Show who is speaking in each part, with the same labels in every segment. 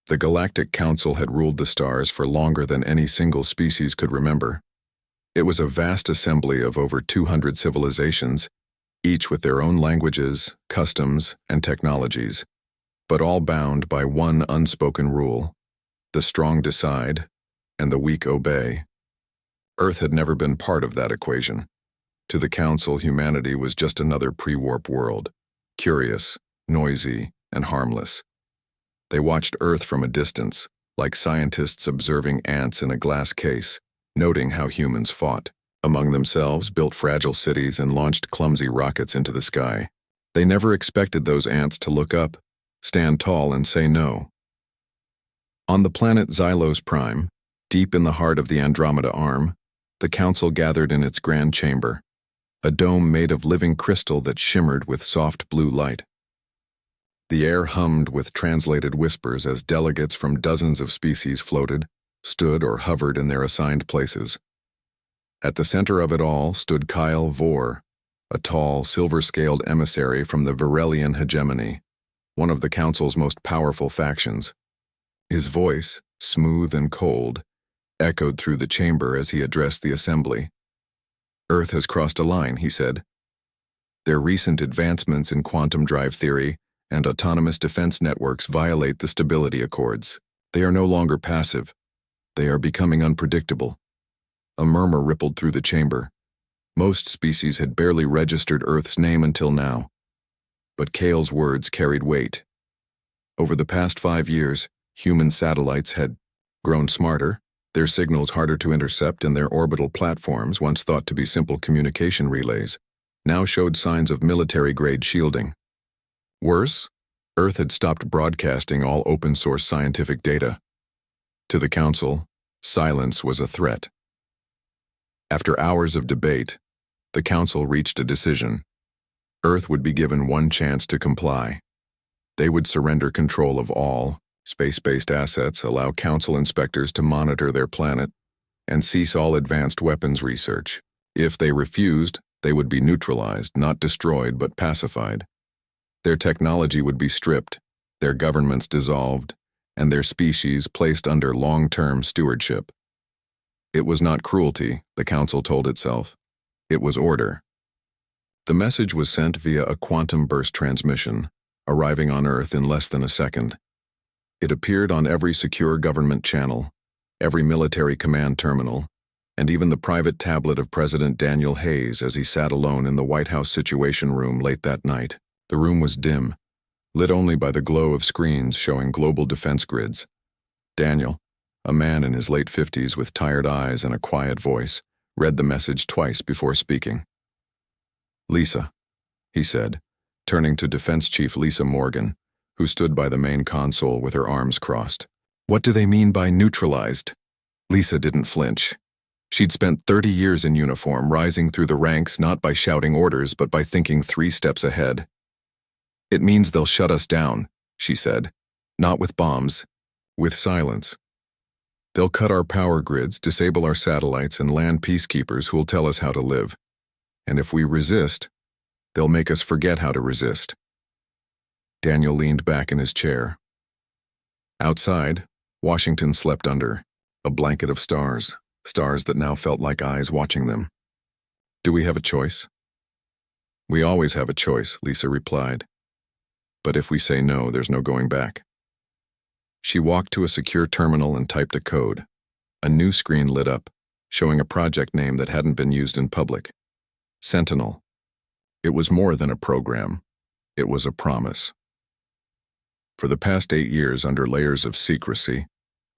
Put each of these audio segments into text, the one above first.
Speaker 1: The Galactic Council had ruled the stars for longer than any single species could remember. It was a vast assembly of over 200 civilizations, each with their own languages, customs, and technologies, but all bound by one unspoken rule: the strong decide, and the weak obey. Earth had never been part of that equation. To the Council, humanity was just another pre-warp world, curious, noisy, and harmless. They watched Earth from a distance, like scientists observing ants in a glass case, noting how humans fought among themselves, built fragile cities, and launched clumsy rockets into the sky. They never expected those ants to look up, stand tall, and say no. On the planet Xylos Prime, deep in the heart of the Andromeda Arm, the Council gathered in its grand chamber, a dome made of living crystal that shimmered with soft blue light. The air hummed with translated whispers as delegates from dozens of species floated, stood, or hovered in their assigned places. At the center of it all stood Kyle Vor, a tall, silver-scaled emissary from the Virelian hegemony, one of the Council's most powerful factions. His voice, smooth and cold, echoed through the chamber as he addressed the assembly. "Earth has crossed a line," he said. "Their recent advancements in quantum drive theory and autonomous defense networks violate the stability accords. They are no longer passive. They are becoming unpredictable." A murmur rippled through the chamber. Most species had barely registered Earth's name until now. But Kale's words carried weight. Over the past 5 years, human satellites had grown smarter, their signals harder to intercept, and their orbital platforms, once thought to be simple communication relays, now showed signs of military-grade shielding. Worse, Earth had stopped broadcasting all open-source scientific data. To the Council, silence was a threat. After hours of debate, the Council reached a decision. Earth would be given one chance to comply. They would surrender control of all space-based assets, allow Council inspectors to monitor their planet, and cease all advanced weapons research. If they refused, they would be neutralized, not destroyed but pacified. Their technology would be stripped, their governments dissolved, and their species placed under long-term stewardship. It was not cruelty, the Council told itself. It was order. The message was sent via a quantum burst transmission, arriving on Earth in less than a second. It appeared on every secure government channel, every military command terminal, and even the private tablet of President Daniel Hayes as he sat alone in the White House Situation Room late that night. The room was dim, lit only by the glow of screens showing global defense grids. Daniel, a man in his late 50s with tired eyes and a quiet voice, read the message twice before speaking. "Lisa," he said, turning to Defense Chief Lisa Morgan, who stood by the main console with her arms crossed. "What do they mean by neutralized?" Lisa didn't flinch. She'd spent 30 years in uniform, rising through the ranks not by shouting orders but by thinking 3 steps ahead. "It means they'll shut us down," she said. "Not with bombs, with silence. They'll cut our power grids, disable our satellites, and land peacekeepers who'll tell us how to live. And if we resist, they'll make us forget how to resist." Daniel leaned back in his chair. Outside, Washington slept under a blanket of stars, stars that now felt like eyes watching them. "Do we have a choice?" "We always have a choice," Lisa replied. "But if we say no, there's no going back." She walked to a secure terminal and typed a code. A new screen lit up, showing a project name that hadn't been used in public. Sentinel. It was more than a program. It was a promise. For the past 8 years, under layers of secrecy,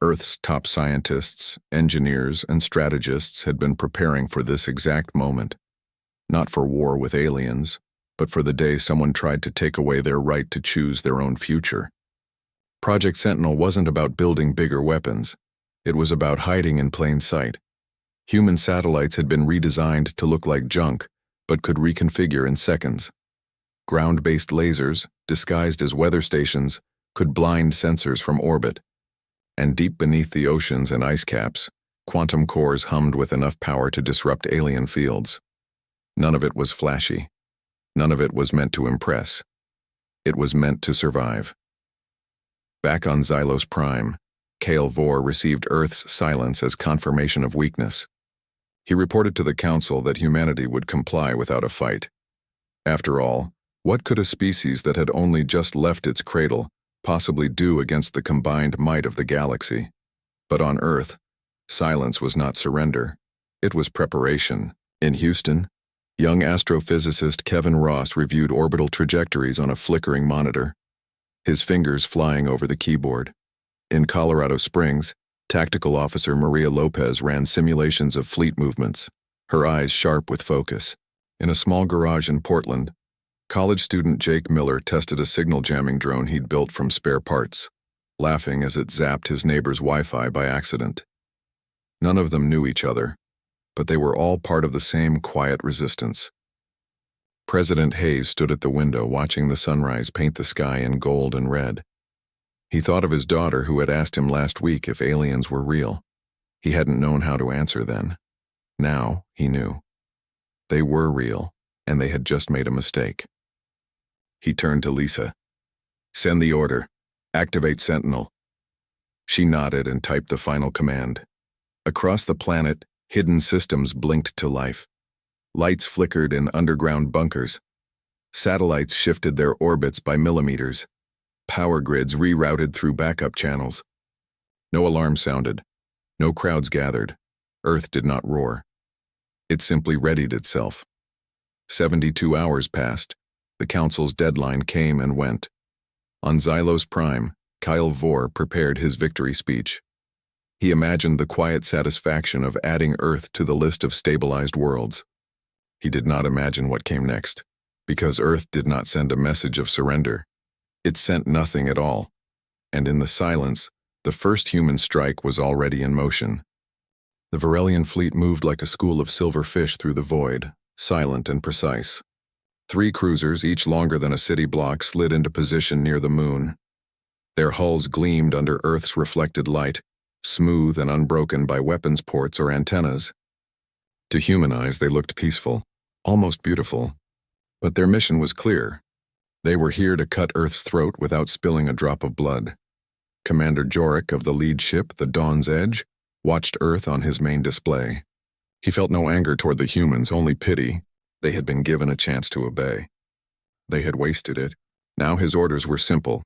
Speaker 1: Earth's top scientists, engineers, and strategists had been preparing for this exact moment. Not for war with aliens, but for the day someone tried to take away their right to choose their own future. Project Sentinel wasn't about building bigger weapons. It was about hiding in plain sight. Human satellites had been redesigned to look like junk, but could reconfigure in seconds. Ground-based lasers, disguised as weather stations, could blind sensors from orbit. And deep beneath the oceans and ice caps, quantum cores hummed with enough power to disrupt alien fields. None of it was flashy. None of it was meant to impress. It was meant to survive. Back on Xylos Prime, HFY War received Earth's silence as confirmation of weakness. He reported to the Council that humanity would comply without a fight. After all, what could a species that had only just left its cradle possibly do against the combined might of the galaxy? But on Earth, silence was not surrender. It was preparation. In Houston, young astrophysicist Kevin Ross reviewed orbital trajectories on a flickering monitor, his fingers flying over the keyboard. In Colorado Springs, Tactical Officer Maria Lopez ran simulations of fleet movements, her eyes sharp with focus. In a small garage in Portland, college student Jake Miller tested a signal jamming drone he'd built from spare parts, laughing as it zapped his neighbor's Wi-Fi by accident. None of them knew each other, but they were all part of the same quiet resistance. President Hayes stood at the window watching the sunrise paint the sky in gold and red. He thought of his daughter who had asked him last week if aliens were real. He hadn't known how to answer then. Now he knew. They were real, and they had just made a mistake. He turned to Lisa. "Send the order. Activate Sentinel." She nodded and typed the final command. Across the planet, hidden systems blinked to life. Lights flickered in underground bunkers. Satellites shifted their orbits by millimeters. Power grids rerouted through backup channels. No alarm sounded. No crowds gathered. Earth did not roar. It simply readied itself. 72 hours passed. The Council's deadline came and went. On Xylos Prime, HFY War prepared his victory speech. He imagined the quiet satisfaction of adding Earth to the list of stabilized worlds. He did not imagine what came next, because Earth did not send a message of surrender. It sent nothing at all, and in the silence, the first human strike was already in motion. The Varelian fleet moved like a school of silver fish through the void, silent and precise. 3 cruisers, each longer than a city block, slid into position near the moon. Their hulls gleamed under Earth's reflected light, smooth and unbroken by weapons ports or antennas. To human eyes, they looked peaceful, almost beautiful. But their mission was clear. They were here to cut Earth's throat without spilling a drop of blood. Commander Jorik of the lead ship, the Dawn's Edge, watched Earth on his main display. He felt no anger toward the humans, only pity. They had been given a chance to obey. They had wasted it. Now his orders were simple.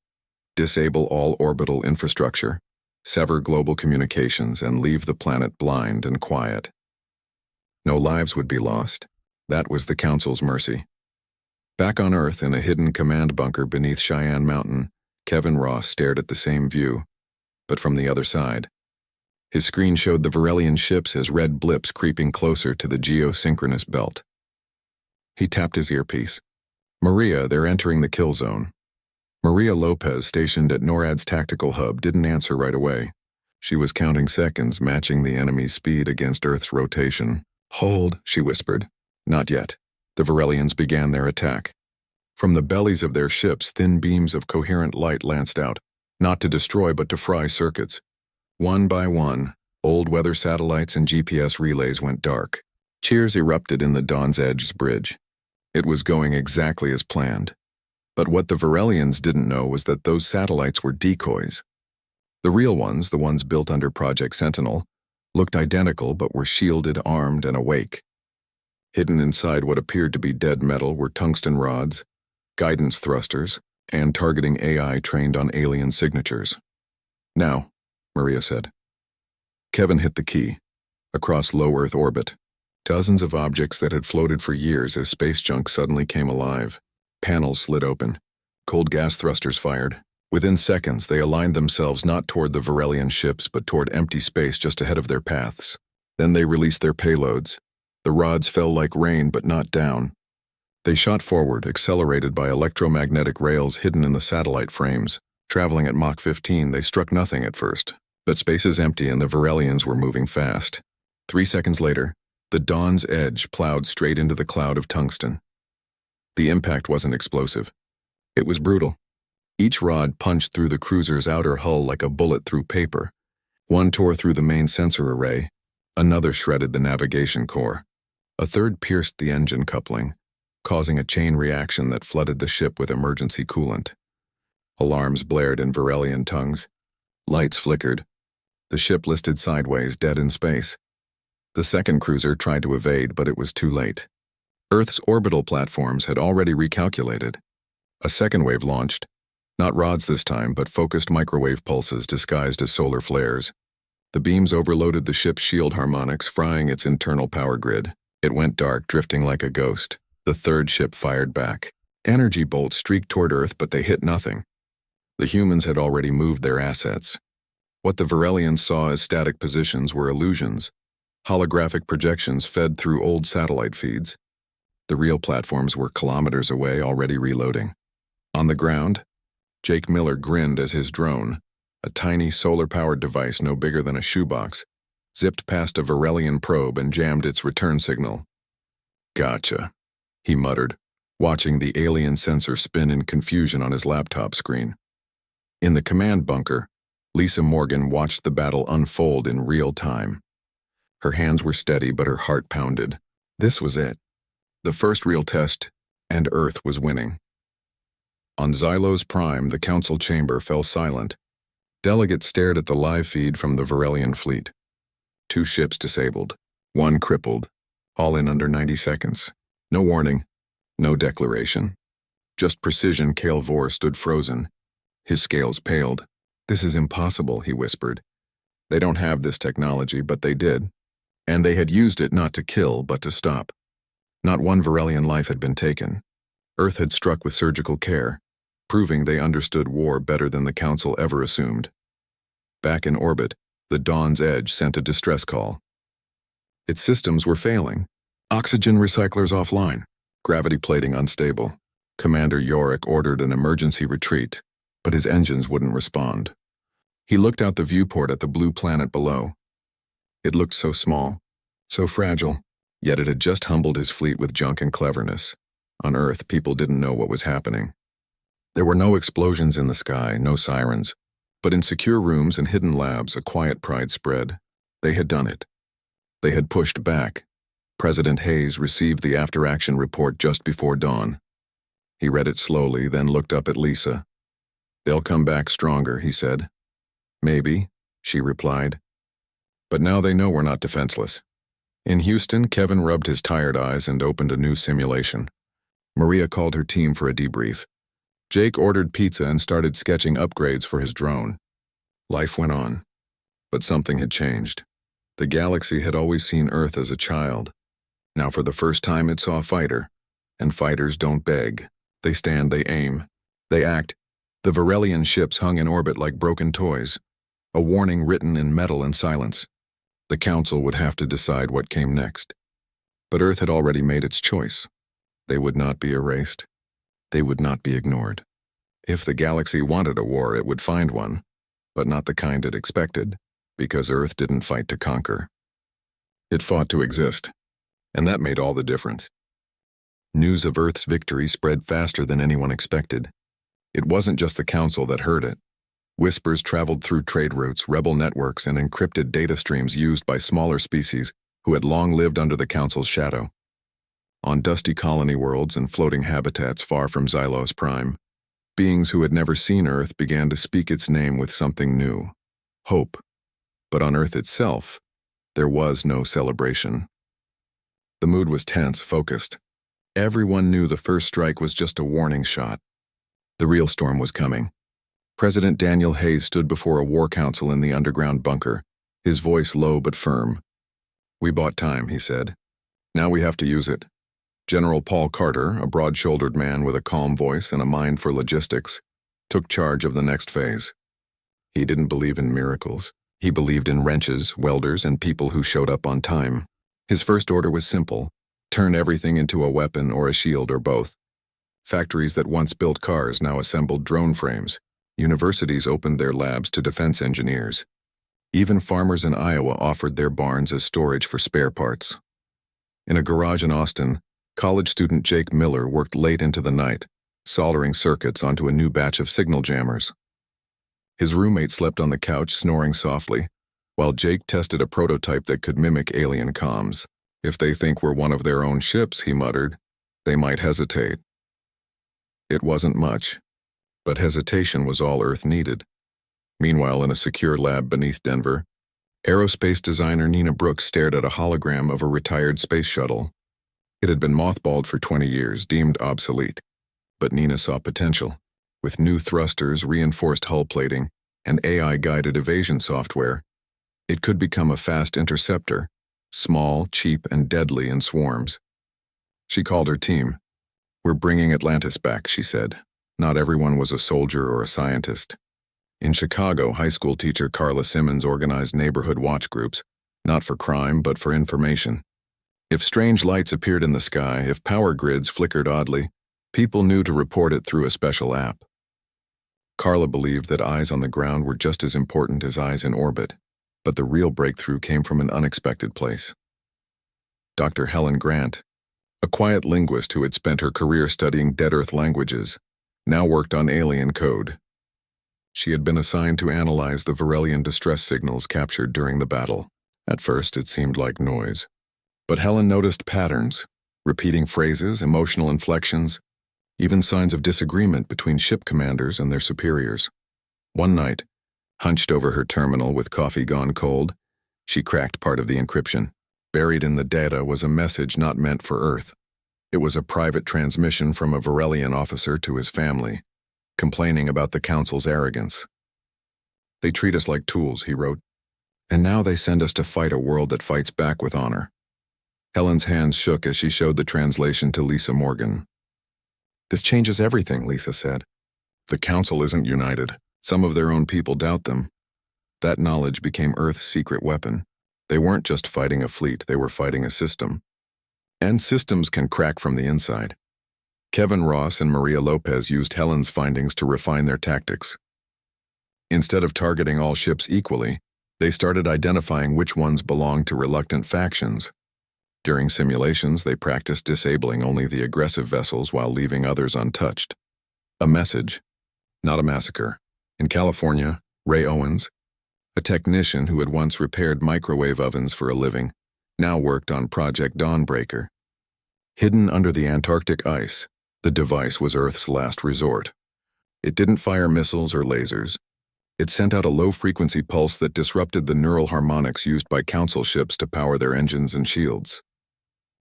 Speaker 1: Disable all orbital infrastructure, sever global communications, and leave the planet blind and quiet. No lives would be lost. That was the Council's mercy. Back on Earth, in a hidden command bunker beneath Cheyenne Mountain, Kevin Ross stared at the same view, but from the other side. His screen showed the Varelian ships as red blips creeping closer to the geosynchronous belt. He tapped his earpiece. "Maria, they're entering the kill zone." Maria Lopez, stationed at NORAD's tactical hub, didn't answer right away. She was counting seconds, matching the enemy's speed against Earth's rotation. "Hold," she whispered. "Not yet." The Varelians began their attack. From the bellies of their ships, thin beams of coherent light lanced out, not to destroy but to fry circuits. One by one, old weather satellites and GPS relays went dark. Cheers erupted in the Dawn's Edge's bridge. It was going exactly as planned. But what the Varelians didn't know was that those satellites were decoys. The real ones, the ones built under Project Sentinel, looked identical but were shielded, armed, and awake. Hidden inside what appeared to be dead metal were tungsten rods, guidance thrusters, and targeting AI trained on alien signatures. "Now," Maria said. Kevin hit the key. Across low Earth orbit, dozens of objects that had floated for years as space junk suddenly came alive. Panels slid open. Cold gas thrusters fired. Within seconds, they aligned themselves not toward the Varelian ships but toward empty space just ahead of their paths. Then they released their payloads. The rods fell like rain but not down. They shot forward, accelerated by electromagnetic rails hidden in the satellite frames. Traveling at Mach 15, they struck nothing at first. But space is empty and the Varelians were moving fast. 3 seconds later, the Dawn's Edge plowed straight into the cloud of tungsten. The impact wasn't explosive. It was brutal. Each rod punched through the cruiser's outer hull like a bullet through paper. One tore through the main sensor array. Another shredded the navigation core. A third pierced the engine coupling, causing a chain reaction that flooded the ship with emergency coolant. Alarms blared in Varelian tongues. Lights flickered. The ship listed sideways, dead in space. The second cruiser tried to evade, but it was too late. Earth's orbital platforms had already recalculated. A second wave launched. Not rods this time, but focused microwave pulses disguised as solar flares. The beams overloaded the ship's shield harmonics, frying its internal power grid. It went dark, drifting like a ghost. The third ship fired back. Energy bolts streaked toward Earth, but they hit nothing. The humans had already moved their assets. What the Varelians saw as static positions were illusions, holographic projections fed through old satellite feeds. The real platforms were kilometers away, already reloading. On the ground, Jake Miller grinned as his drone, a tiny solar-powered device no bigger than a shoebox, zipped past a Varelian probe and jammed its return signal. "Gotcha," he muttered, watching the alien sensor spin in confusion on his laptop screen. In the command bunker, Lisa Morgan watched the battle unfold in real time. Her hands were steady, but her heart pounded. This was it. The first real test, and Earth was winning. On Xylos Prime, the council chamber fell silent. Delegates stared at the live feed from the Varelian fleet. 2 ships disabled, 1 crippled, all in under 90 seconds. No warning, no declaration. Just precision. Kale Vor stood frozen. His scales paled. "This is impossible," he whispered. "They don't have this technology, but they did. And they had used it not to kill, but to stop. Not one Varelian life had been taken. Earth had struck with surgical care, proving they understood war better than the Council ever assumed." Back in orbit, the Dawn's Edge sent a distress call. Its systems were failing. Oxygen recyclers offline. Gravity plating unstable. Commander Yorick ordered an emergency retreat, but his engines wouldn't respond. He looked out the viewport at the blue planet below. It looked so small, so fragile, yet it had just humbled his fleet with junk and cleverness. On Earth, people didn't know what was happening. There were no explosions in the sky, no sirens, but in secure rooms and hidden labs, a quiet pride spread. They had done it. They had pushed back. President Hayes received the after-action report just before dawn. He read it slowly, then looked up at Lisa. "They'll come back stronger," he said. "Maybe," she replied. "But now they know we're not defenseless." In Houston, Kevin rubbed his tired eyes and opened a new simulation. Maria called her team for a debrief. Jake ordered pizza and started sketching upgrades for his drone. Life went on. But something had changed. The galaxy had always seen Earth as a child. Now for the first time it saw a fighter. And fighters don't beg. They stand, they aim, they act. The Varelian ships hung in orbit like broken toys, a warning written in metal and silence. The Council would have to decide what came next. But Earth had already made its choice. They would not be erased. They would not be ignored. If the galaxy wanted a war, it would find one, but not the kind it expected, because Earth didn't fight to conquer. It fought to exist, and that made all the difference. News of Earth's victory spread faster than anyone expected. It wasn't just the Council that heard it. Whispers traveled through trade routes, rebel networks, and encrypted data streams used by smaller species who had long lived under the Council's shadow. On dusty colony worlds and floating habitats far from Xylos Prime, beings who had never seen Earth began to speak its name with something new: hope. But on Earth itself, there was no celebration. The mood was tense, focused. Everyone knew the first strike was just a warning shot. The real storm was coming. President Daniel Hayes stood before a war council in the underground bunker, his voice low but firm. "We bought time," he said. "Now we have to use it." General Paul Carter, a broad-shouldered man with a calm voice and a mind for logistics, took charge of the next phase. He didn't believe in miracles. He believed in wrenches, welders, and people who showed up on time. His first order was simple: turn everything into a weapon or a shield or both. Factories that once built cars now assembled drone frames. Universities opened their labs to defense engineers. Even farmers in Iowa offered their barns as storage for spare parts. In a garage in Austin, college student Jake Miller worked late into the night, soldering circuits onto a new batch of signal jammers. His roommate slept on the couch, snoring softly, while Jake tested a prototype that could mimic alien comms. "If they think we're one of their own ships," he muttered, "they might hesitate." It wasn't much. But hesitation was all Earth needed. Meanwhile, in a secure lab beneath Denver, aerospace designer Nina Brooks stared at a hologram of a retired space shuttle. It had been mothballed for 20 years, deemed obsolete. But Nina saw potential. With new thrusters, reinforced hull plating, and AI-guided evasion software, it could become a fast interceptor, small, cheap, and deadly in swarms. She called her team. "We're bringing Atlantis back," she said. Not everyone was a soldier or a scientist. In Chicago, high school teacher Carla Simmons organized neighborhood watch groups, not for crime, but for information. If strange lights appeared in the sky, if power grids flickered oddly, people knew to report it through a special app. Carla believed that eyes on the ground were just as important as eyes in orbit, but the real breakthrough came from an unexpected place. Dr. Helen Grant, a quiet linguist who had spent her career studying Dead Earth languages, now worked on alien code. She had been assigned to analyze the Varelian distress signals captured during the battle. At first, it seemed like noise. But Helen noticed patterns, repeating phrases, emotional inflections, even signs of disagreement between ship commanders and their superiors. One night, hunched over her terminal with coffee gone cold, she cracked part of the encryption. Buried in the data was a message not meant for Earth. It was a private transmission from a Varelian officer to his family, complaining about the Council's arrogance. "They treat us like tools," he wrote, "and now they send us to fight a world that fights back with honor." Helen's hands shook as she showed the translation to Lisa Morgan. "This changes everything," Lisa said. "The Council isn't united. Some of their own people doubt them." That knowledge became Earth's secret weapon. They weren't just fighting a fleet, they were fighting a system. And systems can crack from the inside. Kevin Ross and Maria Lopez used Helen's findings to refine their tactics. Instead of targeting all ships equally, they started identifying which ones belonged to reluctant factions. During simulations, they practiced disabling only the aggressive vessels while leaving others untouched. A message, not a massacre. In California, Ray Owens, a technician who had once repaired microwave ovens for a living, now worked on Project Dawnbreaker. Hidden under the Antarctic ice, the device was Earth's last resort. It didn't fire missiles or lasers. It sent out a low-frequency pulse that disrupted the neural harmonics used by Council ships to power their engines and shields.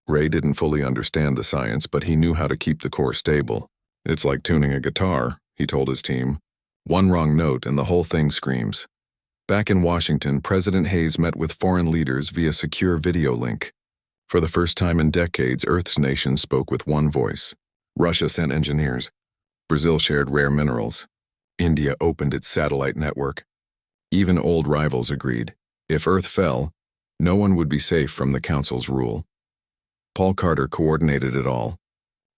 Speaker 1: Ray didn't fully understand the science, but he knew how to keep the core stable. "It's like tuning a guitar," he told his team. "One wrong note and the whole thing screams." Back in Washington, President Hayes met with foreign leaders via secure video link. For the first time in decades, Earth's nations spoke with one voice. Russia sent engineers. Brazil shared rare minerals. India opened its satellite network. Even old rivals agreed. If Earth fell, no one would be safe from the Council's rule. Paul Carter coordinated it all.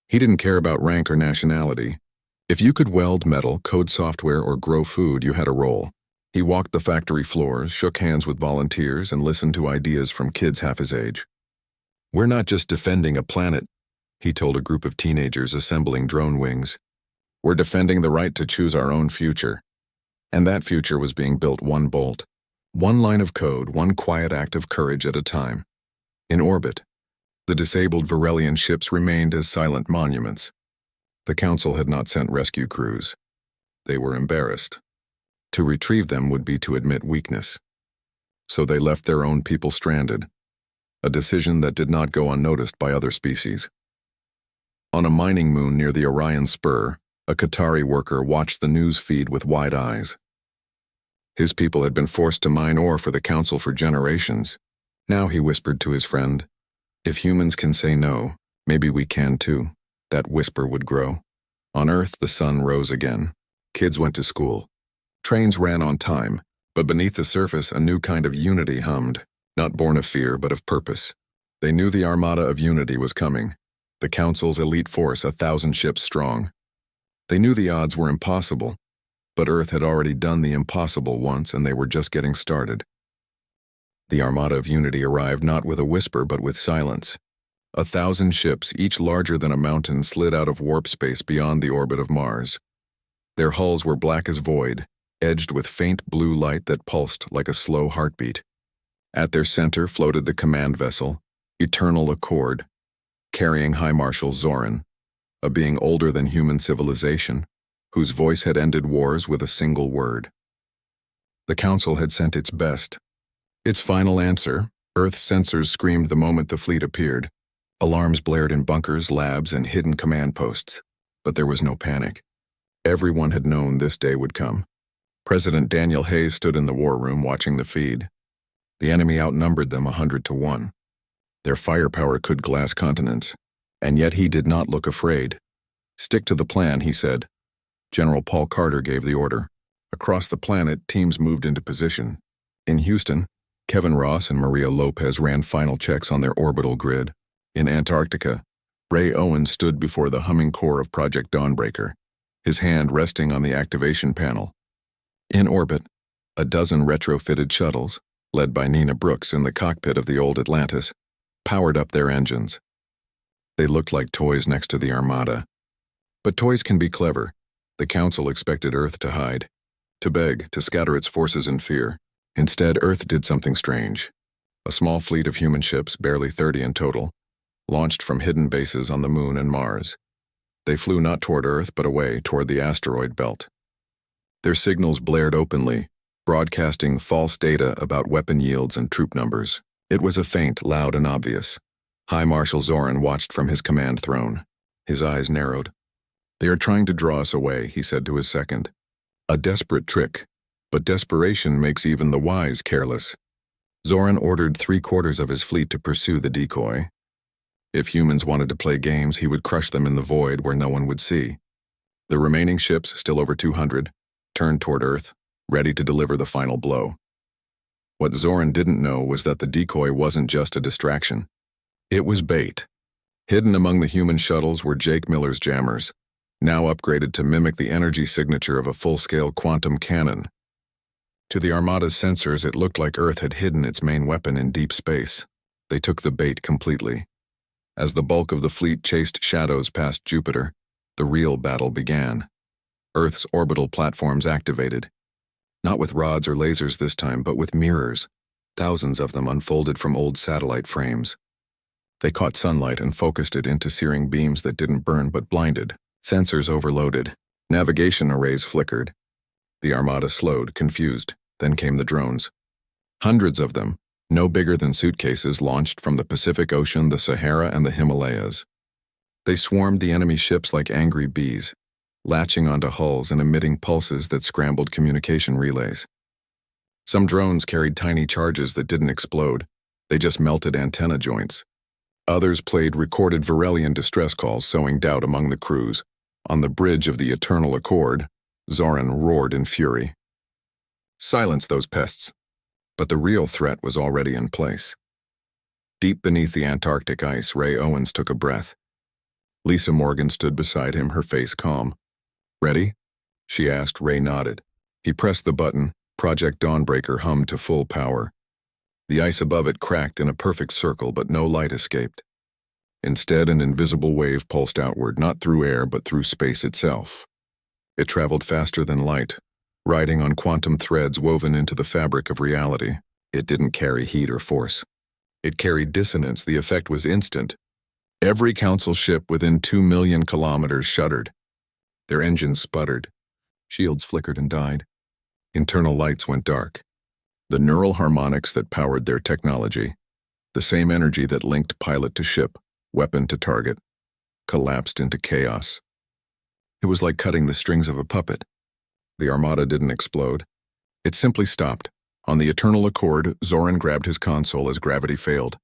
Speaker 1: He didn't care about rank or nationality. If you could weld metal, code software, or grow food, you had a role. He walked the factory floors, shook hands with volunteers, and listened to ideas from kids half his age. "We're not just defending a planet," he told a group of teenagers assembling drone wings. "We're defending the right to choose our own future." And that future was being built one bolt, one line of code, one quiet act of courage at a time. In orbit, the disabled Varelian ships remained as silent monuments. The Council had not sent rescue crews. They were embarrassed. To retrieve them would be to admit weakness. So they left their own people stranded, a decision that did not go unnoticed by other species. On a mining moon near the Orion Spur, a Qatari worker watched the news feed with wide eyes. His people had been forced to mine ore for the Council for generations. Now, he whispered to his friend, "If humans can say no, maybe we can too." That whisper would grow. On Earth, the sun rose again. Kids went to school. Trains ran on time, but beneath the surface, a new kind of unity hummed, not born of fear, but of purpose. They knew the armada of unity was coming, the Council's elite force, 1,000 ships strong. They knew the odds were impossible, but Earth had already done the impossible once, and they were just getting started. The armada of unity arrived not with a whisper, but with silence. 1,000 ships, each larger than a mountain, slid out of warp space beyond the orbit of Mars. Their hulls were black as void, edged with faint blue light that pulsed like a slow heartbeat. At their center floated the command vessel, Eternal Accord, carrying High Marshal Zoran, a being older than human civilization, whose voice had ended wars with a single word. The Council had sent its best. Its final answer, Earth's sensors screamed the moment the fleet appeared. Alarms blared in bunkers, labs, and hidden command posts. But there was no panic. Everyone had known this day would come. President Daniel Hayes stood in the war room watching the feed. The enemy outnumbered them 100-1. Their firepower could glass continents, and yet he did not look afraid. "Stick to the plan," he said. General Paul Carter gave the order. Across the planet, teams moved into position. In Houston, Kevin Ross and Maria Lopez ran final checks on their orbital grid. In Antarctica, Ray Owens stood before the humming core of Project Dawnbreaker, his hand resting on the activation panel. In orbit, a dozen retrofitted shuttles, led by Nina Brooks in the cockpit of the old Atlantis, powered up their engines. They looked like toys next to the Armada. But toys can be clever. The Council expected Earth to hide, to beg, to scatter its forces in fear. Instead, Earth did something strange. A small fleet of human ships, barely 30 in total, launched from hidden bases on the Moon and Mars. They flew not toward Earth, but away toward the asteroid belt. Their signals blared openly, broadcasting false data about weapon yields and troop numbers. It was a feint, loud and obvious. High Marshal Zoran watched from his command throne. His eyes narrowed. "They are trying to draw us away," he said to his second. "A desperate trick, but desperation makes even the wise careless." Zoran ordered 3/4 of his fleet to pursue the decoy. If humans wanted to play games, he would crush them in the void where no one would see. The remaining ships, still over 200, turned toward Earth, ready to deliver the final blow. What Zoran didn't know was that the decoy wasn't just a distraction. It was bait. Hidden among the human shuttles were Jake Miller's jammers, now upgraded to mimic the energy signature of a full-scale quantum cannon. To the Armada's sensors, it looked like Earth had hidden its main weapon in deep space. They took the bait completely. As the bulk of the fleet chased shadows past Jupiter, the real battle began. Earth's orbital platforms activated. Not with rods or lasers this time, but with mirrors, thousands of them unfolded from old satellite frames. They caught sunlight and focused it into searing beams that didn't burn but blinded. Sensors overloaded. Navigation arrays flickered. The Armada slowed, confused. Then came the drones. Hundreds of them, no bigger than suitcases, launched from the Pacific Ocean, the Sahara, and the Himalayas. They swarmed the enemy ships like angry bees, latching onto hulls and emitting pulses that scrambled communication relays. Some drones carried tiny charges that didn't explode. They just melted antenna joints. Others played recorded Varelian distress calls, sowing doubt among the crews. On the bridge of the Eternal Accord, Zoran roared in fury. "Silence those pests." But the real threat was already in place. Deep beneath the Antarctic ice, Ray Owens took a breath. Lisa Morgan stood beside him, her face calm. "Ready?" she asked. Ray nodded. He pressed the button. Project Dawnbreaker hummed to full power. The ice above it cracked in a perfect circle, but no light escaped. Instead, an invisible wave pulsed outward, not through air, but through space itself. It traveled faster than light, riding on quantum threads woven into the fabric of reality. It didn't carry heat or force. It carried dissonance. The effect was instant. Every Council ship within 2 million kilometers shuddered. Their engines sputtered. Shields flickered and died. Internal lights went dark. The neural harmonics that powered their technology, the same energy that linked pilot to ship, weapon to target, collapsed into chaos. It was like cutting the strings of a puppet. The Armada didn't explode. It simply stopped. On the Eternal Accord, Zoran grabbed his console as gravity failed.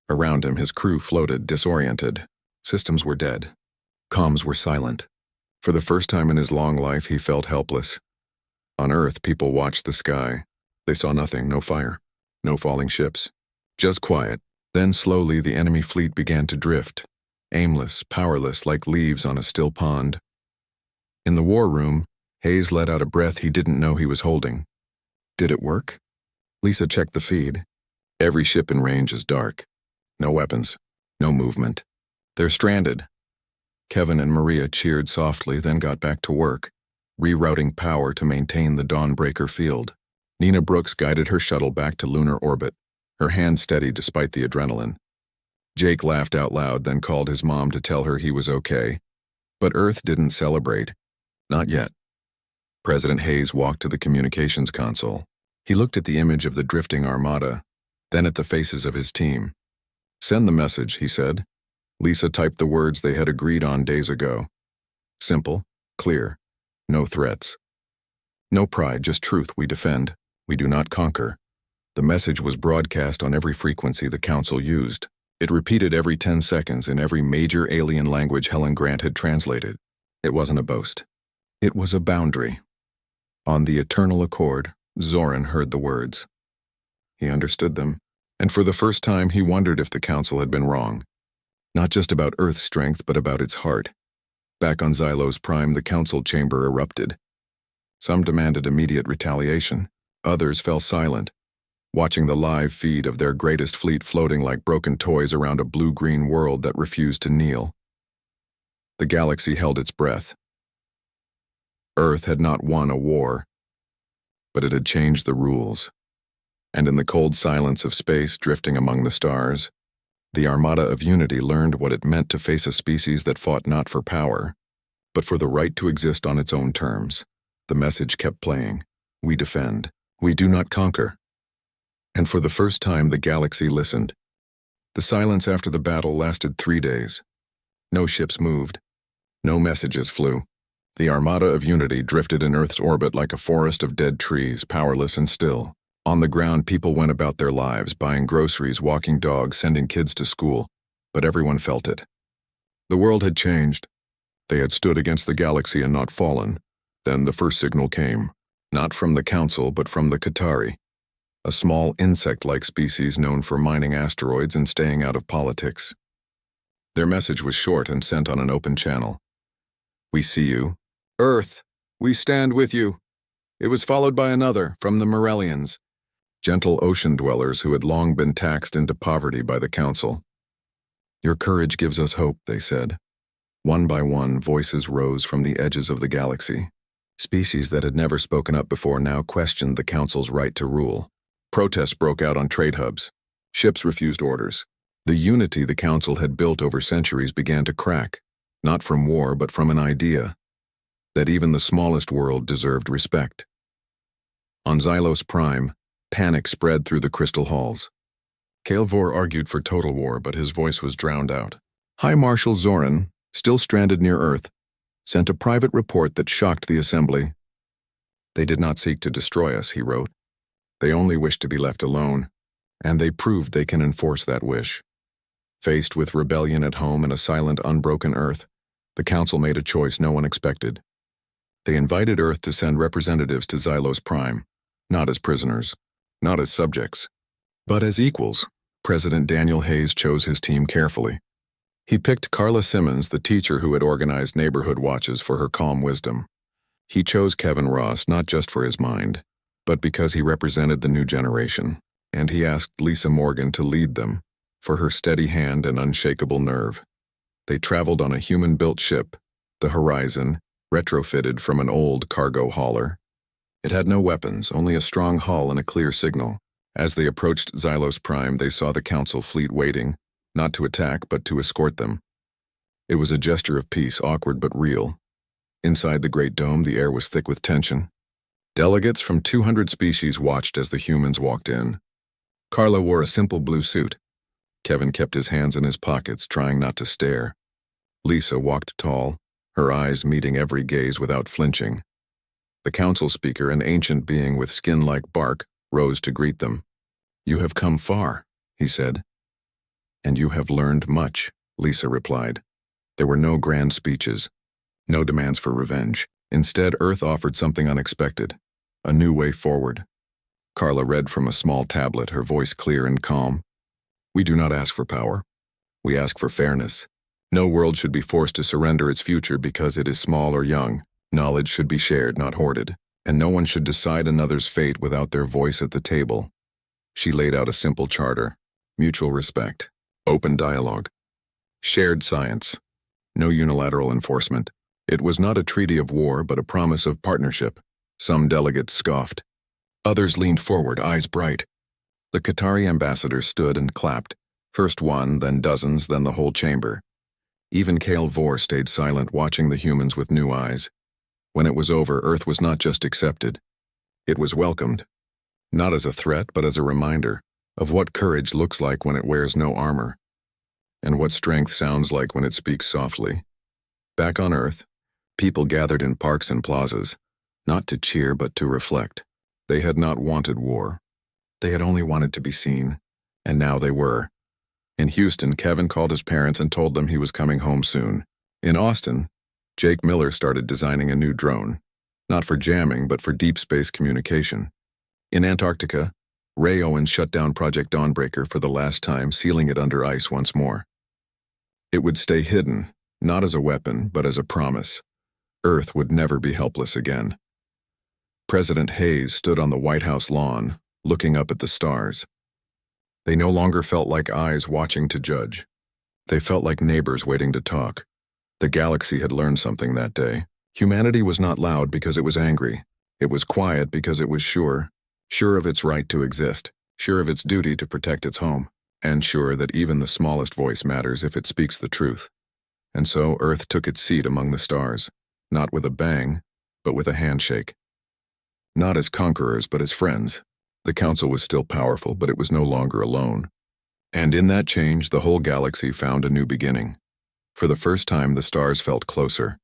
Speaker 1: Around him, his crew floated, disoriented. Systems were dead. Comms were silent. For the first time in his long life, he felt helpless. On Earth, people watched the sky. They saw nothing, no fire, no falling ships. Just quiet. Then slowly, the enemy fleet began to drift, aimless, powerless, like leaves on a still pond. In the war room, Hayes let out a breath he didn't know he was holding. Did it work? Lisa checked the feed. Every ship in range is dark. No weapons. No movement. They're stranded. Kevin and Maria cheered softly, then got back to work, rerouting power to maintain the Dawnbreaker field. Nina Brooks guided her shuttle back to lunar orbit, her hand steady despite the adrenaline. Jake laughed out loud, then called his mom to tell her he was okay. But Earth didn't celebrate. Not yet. President Hayes walked to the communications console. He looked at the image of the drifting armada, then at the faces of his team. "Send the message," he said. Lisa typed the words they had agreed on days ago. Simple, clear, no threats. No pride, just truth. We defend. We do not conquer. The message was broadcast on every frequency the Council used. It repeated every 10 seconds in every major alien language Helen Grant had translated. It wasn't a boast. It was a boundary. On the eternal accord, Zoran heard the words. He understood them, and for the first time he wondered if the Council had been wrong. Not just about Earth's strength, but about its heart. Back on Xylos Prime, the Council chamber erupted. Some demanded immediate retaliation. Others fell silent, watching the live feed of their greatest fleet floating like broken toys around a blue-green world that refused to kneel. The galaxy held its breath. Earth had not won a war, but it had changed the rules. And in the cold silence of space drifting among the stars, the Armada of Unity learned what it meant to face a species that fought not for power, but for the right to exist on its own terms. The message kept playing. We defend. We do not conquer. And for the first time, the galaxy listened. The silence after the battle lasted 3 days. No ships moved. No messages flew. The Armada of Unity drifted in Earth's orbit like a forest of dead trees, powerless and still. On the ground, people went about their lives, buying groceries, walking dogs, sending kids to school, but everyone felt it. The world had changed. They had stood against the galaxy and not fallen. Then the first signal came, not from the Council, but from the Qatari, a small insect-like species known for mining asteroids and staying out of politics. Their message was short and sent on an open channel. We see you. Earth, we stand with you. It was followed by another, from the Morellians, gentle ocean dwellers who had long been taxed into poverty by the Council. Your courage gives us hope, they said. One by one, voices rose from the edges of the galaxy. Species that had never spoken up before now questioned the Council's right to rule. Protests broke out on trade hubs. Ships refused orders. The unity the Council had built over centuries began to crack, not from war but from an idea that even the smallest world deserved respect. On Xylos Prime, panic spread through the crystal halls. Kael'vor argued for total war, but his voice was drowned out. High Marshal Zoran, still stranded near Earth, sent a private report that shocked the Assembly. They did not seek to destroy us, he wrote. They only wish to be left alone, and they proved they can enforce that wish. Faced with rebellion at home and a silent, unbroken Earth, the Council made a choice no one expected. They invited Earth to send representatives to Xylos Prime, not as prisoners, not as subjects, but as equals. President Daniel Hayes chose his team carefully. He picked Carla Simmons, the teacher who had organized neighborhood watches, for her calm wisdom. He chose Kevin Ross not just for his mind, but because he represented the new generation, and he asked Lisa Morgan to lead them, for her steady hand and unshakable nerve. They traveled on a human-built ship, the Horizon, retrofitted from an old cargo hauler. It had no weapons, only a strong hull and a clear signal. As they approached Xylos Prime, they saw the Council fleet waiting, not to attack, but to escort them. It was a gesture of peace, awkward but real. Inside the Great Dome, the air was thick with tension. Delegates from 200 species watched as the humans walked in. Carla wore a simple blue suit. Kevin kept his hands in his pockets, trying not to stare. Lisa walked tall, her eyes meeting every gaze without flinching. The Council speaker, an ancient being with skin like bark, rose to greet them. You have come far, he said. And you have learned much, Lisa replied. There were no grand speeches, no demands for revenge. Instead, Earth offered something unexpected, a new way forward. Carla read from a small tablet, her voice clear and calm. We do not ask for power. We ask for fairness. No world should be forced to surrender its future because it is small or young. Knowledge should be shared, not hoarded, and no one should decide another's fate without their voice at the table. She laid out a simple charter: mutual respect, open dialogue, shared science, no unilateral enforcement. It was not a treaty of war, but a promise of partnership. Some delegates scoffed. Others leaned forward, eyes bright. The Qatari ambassador stood and clapped, first one, then dozens, then the whole chamber. Even Kael'vor stayed silent, watching the humans with new eyes. When it was over, Earth was not just accepted. It was welcomed. Not as a threat, but as a reminder of what courage looks like when it wears no armor, and what strength sounds like when it speaks softly. Back on Earth, people gathered in parks and plazas, not to cheer but to reflect. They had not wanted war. They had only wanted to be seen, and now they were. In Houston, Kevin called his parents and told them he was coming home soon. In Austin, Jake Miller started designing a new drone, not for jamming but for deep space communication. In Antarctica, Ray Owens shut down Project Dawnbreaker for the last time, sealing it under ice once more. It would stay hidden, not as a weapon, but as a promise. Earth would never be helpless again. President Hayes stood on the White House lawn, looking up at the stars. They no longer felt like eyes watching to judge. They felt like neighbors waiting to talk. The galaxy had learned something that day. Humanity was not loud because it was angry. It was quiet because it was sure of its right to exist, sure of its duty to protect its home, and sure that even the smallest voice matters if it speaks the truth. And so Earth took its seat among the stars, not with a bang, but with a handshake. Not as conquerors, but as friends. The Council was still powerful, but it was no longer alone. And in that change, the whole galaxy found a new beginning. For the first time, the stars felt closer.